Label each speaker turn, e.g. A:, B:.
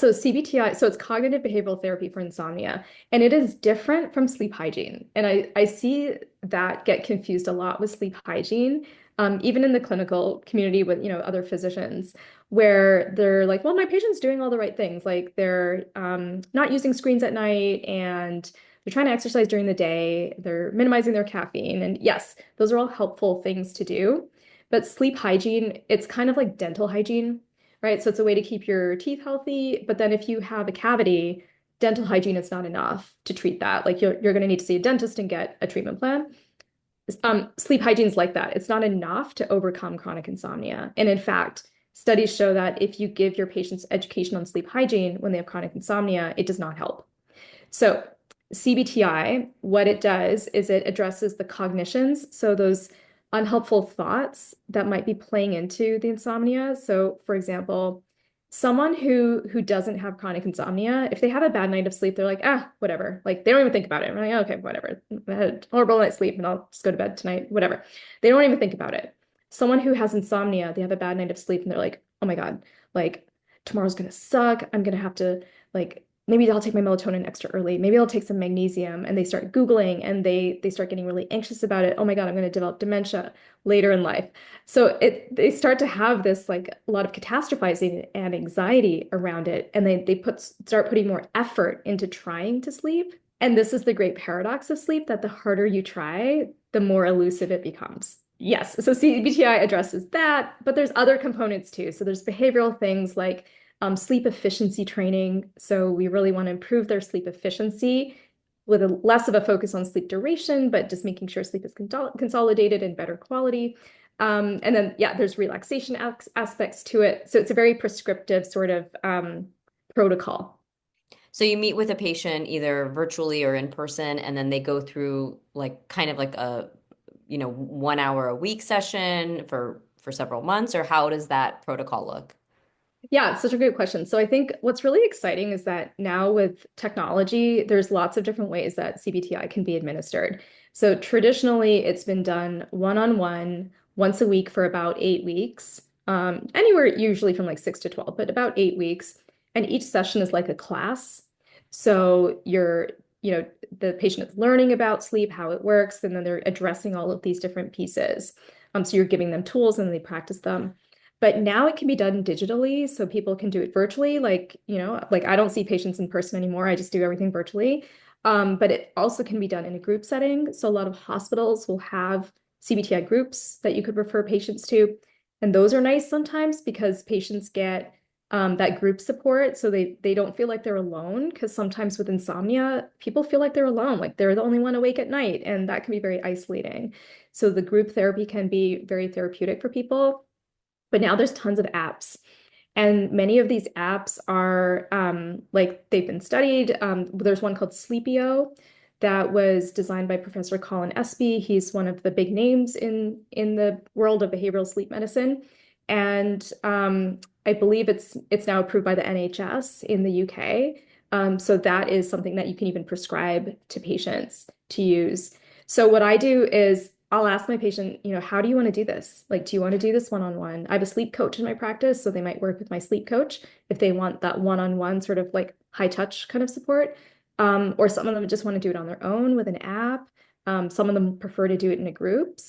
A: So CBTI, so it's cognitive behavioral therapy for insomnia, and it is different from sleep hygiene. And I see that get confused a lot with sleep hygiene, even in the clinical community with, other physicians, where they're like, well, my patient's doing all the right things. Like they're not using screens at night and they're trying to exercise during the day. They're minimizing their caffeine. And yes, those are all helpful things to do. But sleep hygiene, it's kind of like dental hygiene, right? So it's a way to keep your teeth healthy. But then if you have a cavity, dental hygiene is not enough to treat that. Like you're going to need to see a dentist and get a treatment plan. Sleep hygiene is like that. It's not enough to overcome chronic insomnia. And in fact, studies show that if you give your patients education on sleep hygiene when they have chronic insomnia, it does not help. So CBTI, what it does is it addresses the cognitions, so those unhelpful thoughts that might be playing into the insomnia. So, for example, someone who doesn't have chronic insomnia, if they have a bad night of sleep, they're like, whatever. Like they don't even think about it. I'm like, okay, whatever. I had a horrible night's sleep and I'll just go to bed tonight, whatever. They don't even think about it. Someone who has insomnia, they have a bad night of sleep and they're like, oh my God, like tomorrow's gonna suck. I'm gonna have to like maybe I'll take my melatonin extra early. Maybe I'll take some magnesium. And they start Googling and they start getting really anxious about it. Oh my God, I'm going to develop dementia later in life. So they start to have this like a lot of catastrophizing and anxiety around it. And they start putting more effort into trying to sleep. And this is the great paradox of sleep, that the harder you try, the more elusive it becomes. Yes, so CBTI addresses that, but there's other components too. So there's behavioral things like sleep efficiency training. So we really want to improve their sleep efficiency with less of a focus on sleep duration, but just making sure sleep is consolidated and better quality. And then, yeah, there's relaxation aspects to it. So it's a very prescriptive sort of protocol.
B: So you meet with a patient either virtually or in person, and then they go through like kind of like a, 1 hour a week session for several months, or how does that protocol look?
A: Yeah, it's such a great question. So I think what's really exciting is that now with technology, there's lots of different ways that CBTI can be administered. So traditionally, it's been done one-on-one, once a week for about 8 weeks, anywhere usually from like 6 to 12, but about 8 weeks. And each session is like a class. So the patient is learning about sleep, how it works, and then they're addressing all of these different pieces. So you're giving them tools and they practice them. But now it can be done digitally, so people can do it virtually. Like I don't see patients in person anymore. I just do everything virtually. But it also can be done in a group setting. So a lot of hospitals will have CBTI groups that you could refer patients to. And those are nice sometimes because patients get that group support. So they don't feel like they're alone. Because sometimes with insomnia, people feel like they're alone, like they're the only one awake at night. And that can be very isolating. So the group therapy can be very therapeutic for people. But now there's tons of apps. And many of these apps are like they've been studied. There's one called Sleepio that was designed by Professor Colin Espy. He's one of the big names in the world of behavioral sleep medicine. And I believe it's now approved by the NHS in the UK. So that is something that you can even prescribe to patients to use. So what I do is I'll ask my patient, how do you want to do this? Like, do you want to do this one-on-one? I have a sleep coach in my practice, so they might work with my sleep coach if they want that one-on-one sort of like high touch kind of support. Or some of them just want to do it on their own with an app. Some of them prefer to do it in a group.